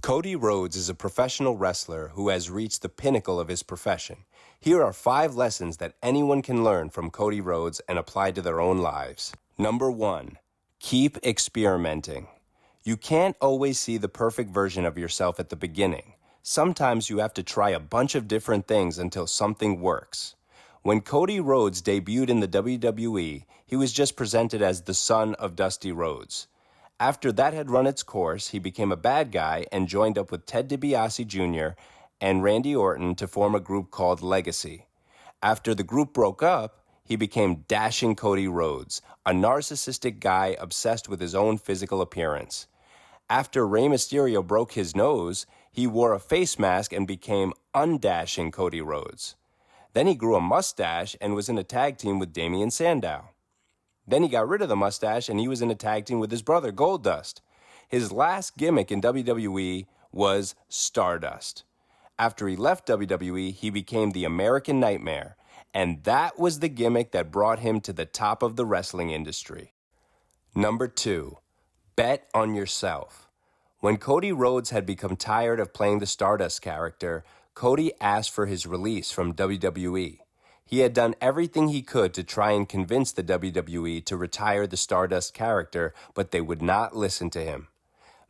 Cody Rhodes is a professional wrestler who has reached the pinnacle of his profession. Here are 5 lessons that anyone can learn from Cody Rhodes and apply to their own lives. Number 1. Keep experimenting. You can't always see the perfect version of yourself at the beginning. Sometimes you have to try a bunch of different things until something works. When Cody Rhodes debuted in the WWE, he was just presented as the son of Dusty Rhodes. After that had run its course, he became a bad guy and joined up with Ted DiBiase Jr. and Randy Orton to form a group called Legacy. After the group broke up, he became Dashing Cody Rhodes, a narcissistic guy obsessed with his own physical appearance. After Rey Mysterio broke his nose, he wore a face mask and became Undashing Cody Rhodes. Then he grew a mustache and was in a tag team with Damien Sandow. Then he got rid of the mustache and he was in a tag team with his brother Goldust. His last gimmick in WWE was Stardust. After he left WWE, he became the American Nightmare, and that was the gimmick that brought him to the top of the wrestling industry. Number 2. Bet on yourself. When Cody Rhodes had become tired of playing the Stardust character, Cody asked for his release from WWE. He had done everything he could to try and convince the WWE to retire the Stardust character, but they would not listen to him.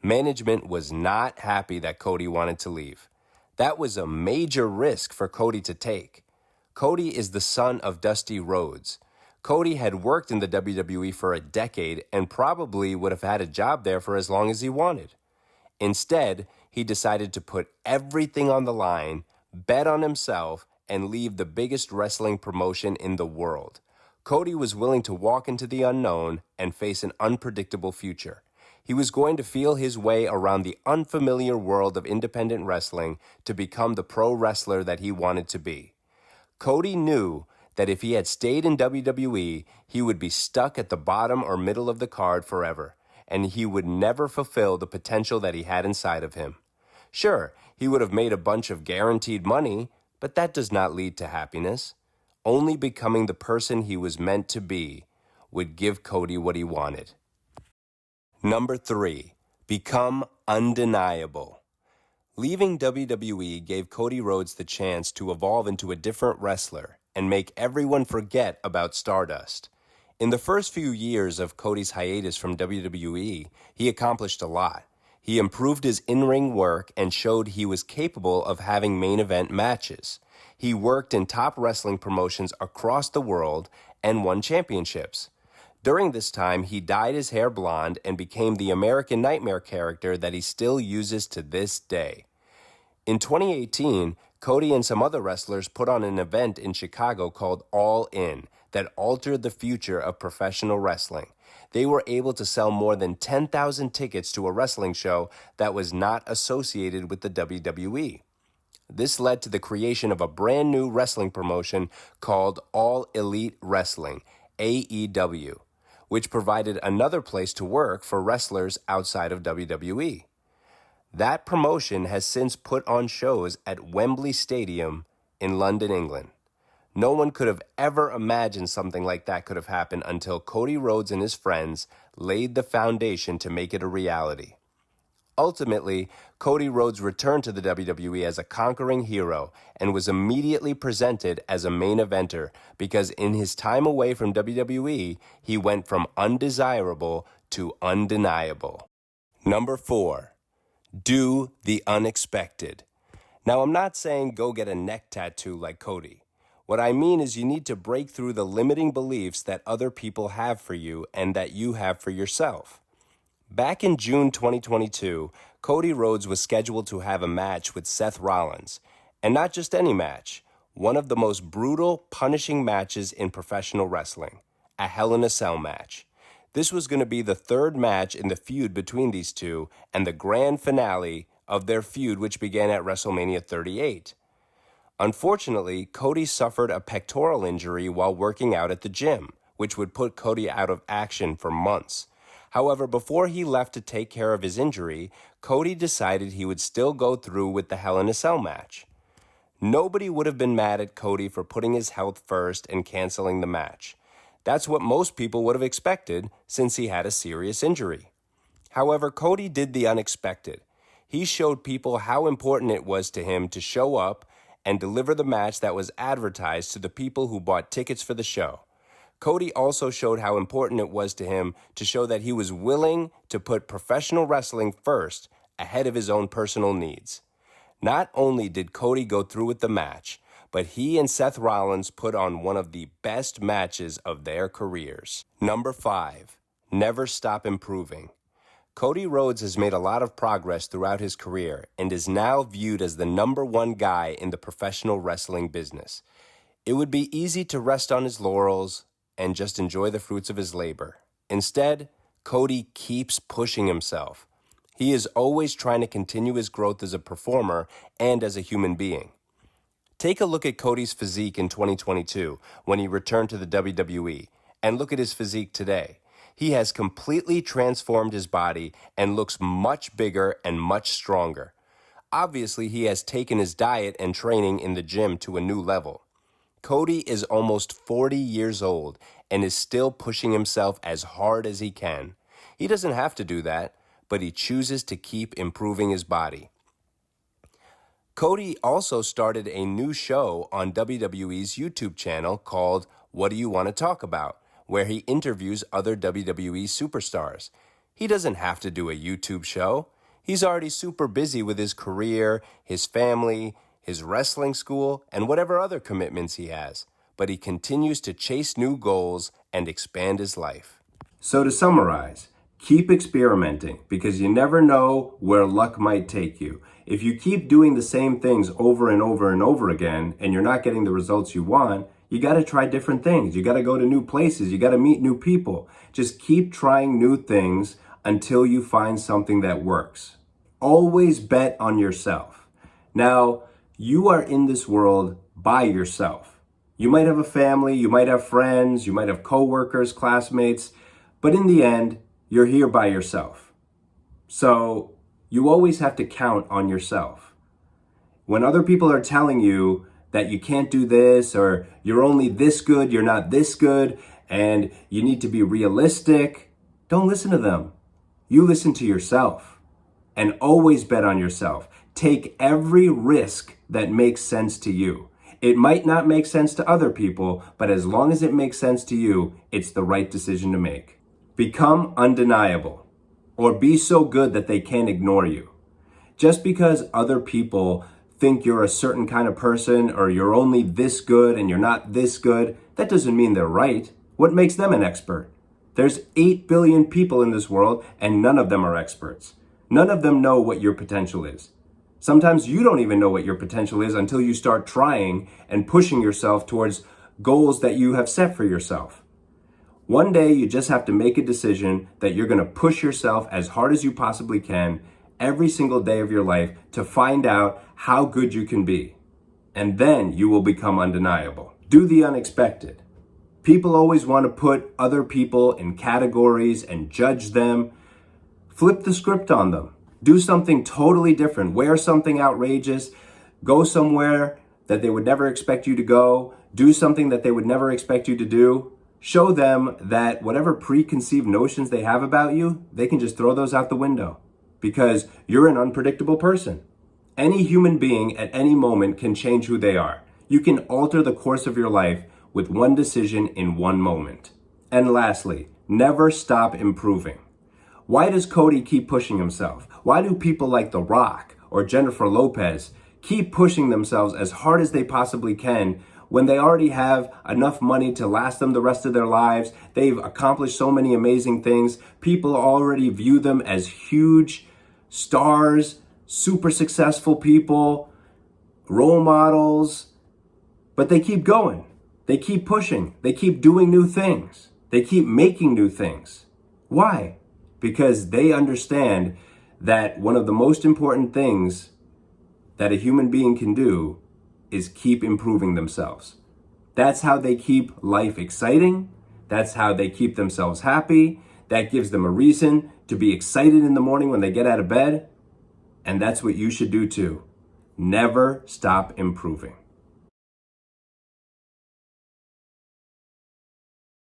Management was not happy that Cody wanted to leave. That was a major risk for Cody to take. Cody is the son of Dusty Rhodes. Cody had worked in the WWE for a decade and probably would have had a job there for as long as he wanted. Instead, he decided to put everything on the line, bet on himself, and leave the biggest wrestling promotion in the world. Cody was willing to walk into the unknown and face an unpredictable future. He was going to feel his way around the unfamiliar world of independent wrestling to become the pro wrestler that he wanted to be. Cody knew that if he had stayed in WWE, he would be stuck at the bottom or middle of the card forever, and he would never fulfill the potential that he had inside of him. Sure, he would have made a bunch of guaranteed money, but that does not lead to happiness. Only becoming the person he was meant to be would give Cody what he wanted. Number 3. Become undeniable. Leaving WWE gave Cody Rhodes the chance to evolve into a different wrestler and make everyone forget about Stardust. In the first few years of Cody's hiatus from WWE, he accomplished a lot. He improved his in-ring work and showed he was capable of having main event matches. He worked in top wrestling promotions across the world and won championships. During this time, he dyed his hair blonde and became the American Nightmare character that he still uses to this day. In 2018, Cody and some other wrestlers put on an event in Chicago called All In that altered the future of professional wrestling. They were able to sell more than 10,000 tickets to a wrestling show that was not associated with the WWE. This led to the creation of a brand new wrestling promotion called All Elite Wrestling, AEW, which provided another place to work for wrestlers outside of WWE. That promotion has since put on shows at Wembley Stadium in London, England. No one could have ever imagined something like that could have happened until Cody Rhodes and his friends laid the foundation to make it a reality. Ultimately, Cody Rhodes returned to the WWE as a conquering hero and was immediately presented as a main eventer because in his time away from WWE, he went from undesirable to undeniable. Number 4. Do the unexpected. Now, I'm not saying go get a neck tattoo like Cody. What I mean is you need to break through the limiting beliefs that other people have for you and that you have for yourself. Back in June 2022, Cody Rhodes was scheduled to have a match with Seth Rollins. And not just any match, one of the most brutal, punishing matches in professional wrestling, a Hell in a Cell match. This was going to be the 3rd match in the feud between these two and the grand finale of their feud, which began at WrestleMania 38. Unfortunately, Cody suffered a pectoral injury while working out at the gym, which would put Cody out of action for months. However, before he left to take care of his injury, Cody decided he would still go through with the Hell in a Cell match. Nobody would have been mad at Cody for putting his health first and canceling the match. That's what most people would have expected since he had a serious injury. However, Cody did the unexpected. He showed people how important it was to him to show up and deliver the match that was advertised to the people who bought tickets for the show. Cody also showed how important it was to him to show that he was willing to put professional wrestling first ahead of his own personal needs. Not only did Cody go through with the match, but he and Seth Rollins put on one of the best matches of their careers. Number 5, never stop improving. Cody Rhodes has made a lot of progress throughout his career and is now viewed as the #1 guy in the professional wrestling business. It would be easy to rest on his laurels and just enjoy the fruits of his labor. Instead, Cody keeps pushing himself. He is always trying to continue his growth as a performer and as a human being. Take a look at Cody's physique in 2022 when he returned to the WWE, and look at his physique today. He has completely transformed his body and looks much bigger and much stronger. Obviously, he has taken his diet and training in the gym to a new level. Cody is almost 40 years old and is still pushing himself as hard as he can. He doesn't have to do that, but he chooses to keep improving his body. Cody also started a new show on WWE's YouTube channel called What Do You Want to Talk About?, where he interviews other WWE superstars. He doesn't have to do a YouTube show. He's already super busy with his career, his family, his wrestling school, and whatever other commitments he has. But he continues to chase new goals and expand his life. So to summarize, keep experimenting because you never know where luck might take you. If you keep doing the same things over and over and over again and you're not getting the results you want, you got to try different things. You got to go to new places. You got to meet new people. Just keep trying new things until you find something that works. Always bet on yourself. Now, you are in this world by yourself. You might have a family, you might have friends, you might have coworkers, classmates, but in the end, you're here by yourself. So you always have to count on yourself. When other people are telling you that you can't do this, or you're only this good, you're not this good, and you need to be realistic, don't listen to them. You listen to yourself, and always bet on yourself. Take every risk that makes sense to you. It might not make sense to other people, but as long as it makes sense to you, it's the right decision to make. Become undeniable, or be so good that they can't ignore you. Just because other people think you're a certain kind of person, or you're only this good and you're not this good, that doesn't mean they're right. What makes them an expert? There's 8 billion people in this world, and none of them are experts. None of them know what your potential is. Sometimes you don't even know what your potential is until you start trying and pushing yourself towards goals that you have set for yourself. One day you just have to make a decision that you're going to push yourself as hard as you possibly can every single day of your life to find out how good you can be. And then you will become undeniable. Do the unexpected. People always want to put other people in categories and judge them. Flip the script on them. Do something totally different. Wear something outrageous. Go somewhere that they would never expect you to go. Do something that they would never expect you to do. Show them that whatever preconceived notions they have about you, they can just throw those out the window because you're an unpredictable person. Any human being at any moment can change who they are. You can alter the course of your life with one decision in one moment. And lastly, never stop improving. Why does Cody keep pushing himself? Why do people like The Rock or Jennifer Lopez keep pushing themselves as hard as they possibly can when they already have enough money to last them the rest of their lives? They've accomplished so many amazing things. People already view them as huge stars, super successful people, role models, but they keep going. They keep pushing. They keep doing new things. They keep making new things. Why? Because they understand that one of the most important things that a human being can do is keep improving themselves. That's how they keep life exciting. That's how they keep themselves happy. That gives them a reason to be excited in the morning when they get out of bed. And that's what you should do too. Never stop improving.